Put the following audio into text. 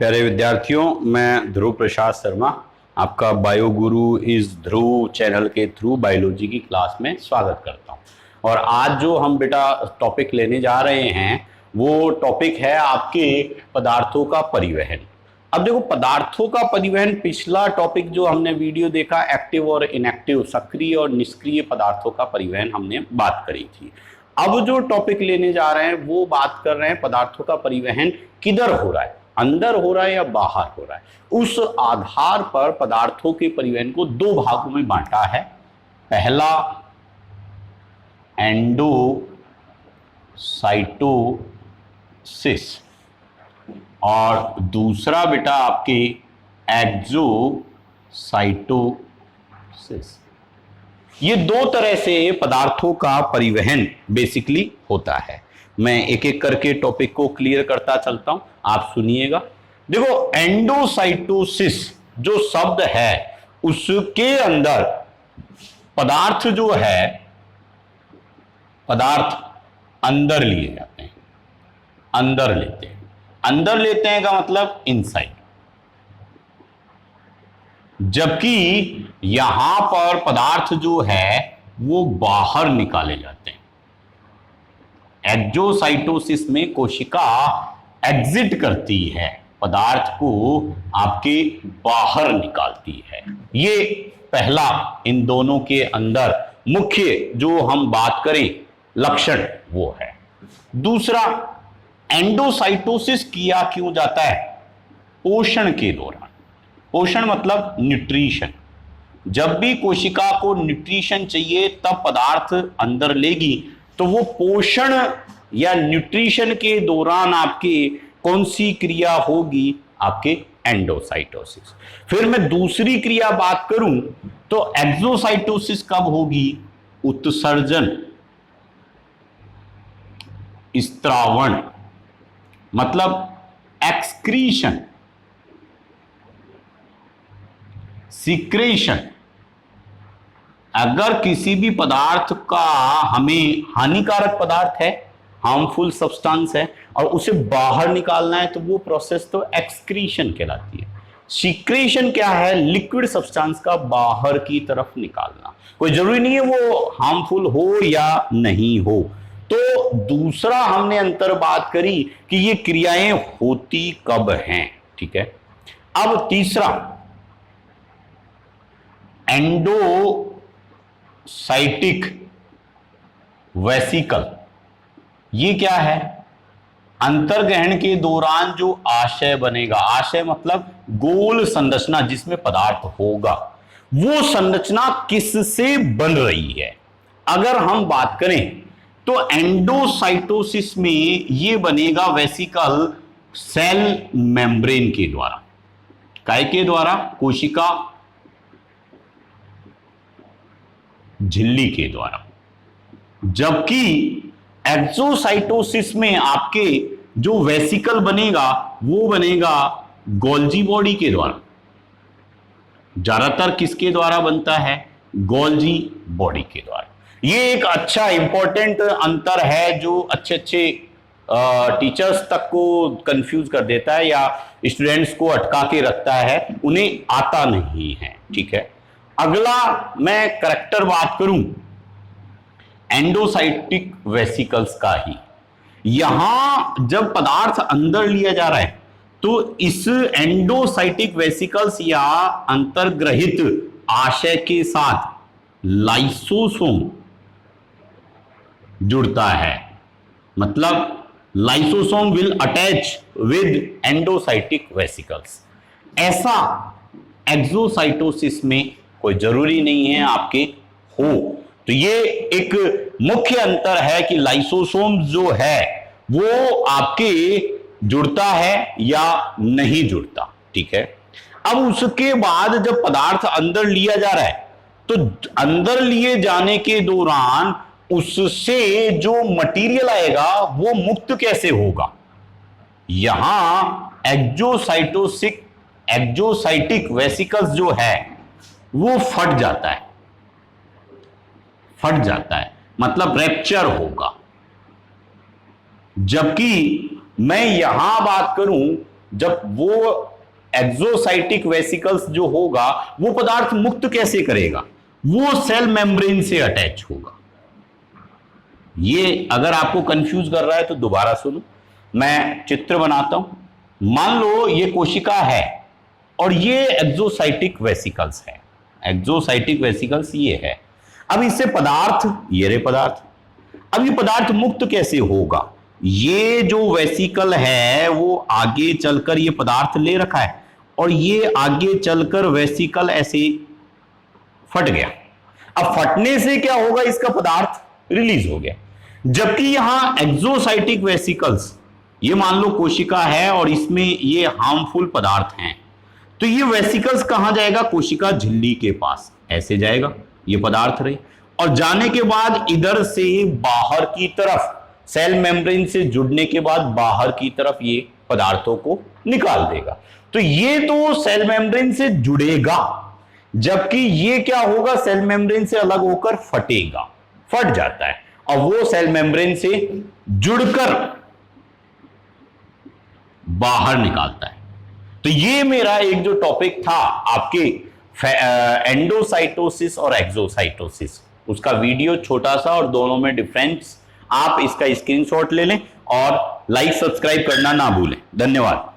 प्यारे विद्यार्थियों, मैं ध्रुव प्रसाद शर्मा आपका बायो गुरु इस ध्रुव चैनल के थ्रू बायोलॉजी की क्लास में स्वागत करता हूं। और आज जो हम बेटा टॉपिक लेने जा रहे हैं वो टॉपिक है आपके पदार्थों का परिवहन। अब देखो, पदार्थों का परिवहन, पिछला टॉपिक जो हमने वीडियो देखा एक्टिव और इनएक्टिव, सक्रिय और निष्क्रिय पदार्थों का परिवहन, हमने बात करी थी। अब जो टॉपिक लेने जा रहे हैं वो बात कर रहे हैं पदार्थों का परिवहन किधर हो रहा है, अंदर हो रहा है या बाहर हो रहा है। उस आधार पर पदार्थों के परिवहन को दो भागों में बांटा है। पहला एंडोसाइटोसिस और दूसरा बेटा आपके एक्सोसाइटोसिस। ये दो तरह से पदार्थों का परिवहन बेसिकली होता है। मैं एक एक करके टॉपिक को क्लियर करता चलता हूं, आप सुनिएगा। देखो, एंडोसाइटोसिस जो शब्द है उसके अंदर पदार्थ जो है, पदार्थ अंदर लिए जाते हैं, अंदर लेते हैं। अंदर लेते हैं का मतलब इनसाइड, जबकि यहां पर पदार्थ जो है वो बाहर निकाले जाते हैं। एक्सोसाइटोसिस में कोशिका एग्जिट करती है, पदार्थ को आपके बाहर निकालती है। ये पहला इन दोनों के अंदर मुख्य जो हम बात करें लक्षण वो है। दूसरा, एंडोसाइटोसिस किया क्यों जाता है? पोषण के दौरान। पोषण मतलब न्यूट्रिशन। जब भी कोशिका को न्यूट्रिशन चाहिए तब पदार्थ अंदर लेगी, तो वो पोषण या न्यूट्रिशन के दौरान आपके कौन सी क्रिया होगी? आपके एंडोसाइटोसिस। फिर मैं दूसरी क्रिया बात करूं तो एक्सोसाइटोसिस कब होगी? उत्सर्जन, स्त्रावण मतलब एक्सक्रीशन, सीक्रेशन। अगर किसी भी पदार्थ का हमें हानिकारक पदार्थ है, हार्मफुल सब्सटेंस है, और उसे बाहर निकालना है तो वो प्रोसेस तो एक्सक्रीशन कहलाती है। सीक्रेशन क्या है? लिक्विड सब्सटेंस का बाहर की तरफ निकालना। कोई जरूरी नहीं है वो हार्मफुल हो या नहीं हो। तो दूसरा हमने अंतर बात करी कि ये क्रियाएं होती कब हैं, ठीक है। अब तीसरा, एंडोसाइटिक वेसिकल। ये क्या है? अंतर्ग्रहण के दौरान जो आशय बनेगा, आशय मतलब गोल संरचना जिसमें पदार्थ होगा, वो संरचना किससे बन रही है? अगर हम बात करें तो एंडोसाइटोसिस में ये बनेगा वेसिकल सेल मेम्ब्रेन के द्वारा। काय के द्वारा? कोशिका झिल्ली के द्वारा। जबकि एक्सोसाइटोसिस में आपके जो वेसिकल बनेगा वो बनेगा गोल्जी बॉडी के द्वारा। ज्यादातर किसके द्वारा बनता है? गोल्जी बॉडी के द्वारा। ये एक अच्छा इंपॉर्टेंट अंतर है जो अच्छे अच्छे टीचर्स तक को कंफ्यूज कर देता है या स्टूडेंट्स को अटका के रखता है, उन्हें आता नहीं है, ठीक है। अगला मैं करेक्टर बात करूं एंडोसाइटिक वेसिकल्स का ही। यहां जब पदार्थ अंदर लिया जा रहा है तो इस एंडोसाइटिक वेसिकल्स या अंतर्ग्रहित आशय के साथ लाइसोसोम जुड़ता है। मतलब lysosome will attach with endocytic vesicles. ऐसा एक्सोसाइटोसिस में कोई जरूरी नहीं है आपके हो। तो ये एक मुख्य अंतर है कि लाइसोसोम जो है वो आपके जुड़ता है या नहीं जुड़ता, ठीक है। अब उसके बाद जब पदार्थ अंदर लिया जा रहा है तो अंदर लिए जाने के दौरान उससे जो मटेरियल आएगा वो मुक्त कैसे होगा? यहां एक्सोसाइटिक वेसिकल्स जो है वो फट जाता है, फट जाता है मतलब रैप्चर होगा। जबकि मैं यहां बात करूं जब वो एक्सोसाइटिक वेसिकल्स जो होगा वो पदार्थ मुक्त कैसे करेगा, वो सेल मेम्ब्रेन से अटैच होगा। ये अगर आपको कंफ्यूज कर रहा है तो दोबारा सुनो, मैं चित्र बनाता हूं। मान लो ये कोशिका है और ये एक्सोसाइटिक वेसिकल्स है, एक्सोसाइटिक वेसिकल्स ये है। अब इससे पदार्थ, ये रे पदार्थ, अब ये पदार्थ मुक्त कैसे होगा, ये जो वेसिकल है वो आगे चलकर ये पदार्थ ले रखा है और ये आगे चलकर वेसिकल ऐसे फट गया। अब फटने से क्या होगा, इसका पदार्थ रिलीज हो गया। जबकि यहां एक्सोसाइटिक वेसिकल्स, ये मान लो कोशिका है और इसमें ये हार्मफुल पदार्थ हैं, तो ये वेसिकल्स कहां जाएगा, कोशिका झिल्ली के पास ऐसे जाएगा, ये पदार्थ रहे, और जाने के बाद इधर से बाहर की तरफ सेल मेम्ब्रेन से जुड़ने के बाद बाहर की तरफ ये पदार्थों को निकाल देगा। तो ये तो सेल मेम्ब्रेन से जुड़ेगा, जबकि ये क्या होगा, सेल मेम्ब्रेन से अलग होकर फटेगा, फट जाता है और वो सेल मेम्ब्रेन से जुड़कर बाहर निकालता है। तो ये मेरा एक जो टॉपिक था आपके एंडोसाइटोसिस और एक्सोसाइटोसिस, उसका वीडियो छोटा सा और दोनों में डिफरेंस आप इसका स्क्रीनशॉट ले लें और लाइक सब्सक्राइब करना ना भूलें। धन्यवाद।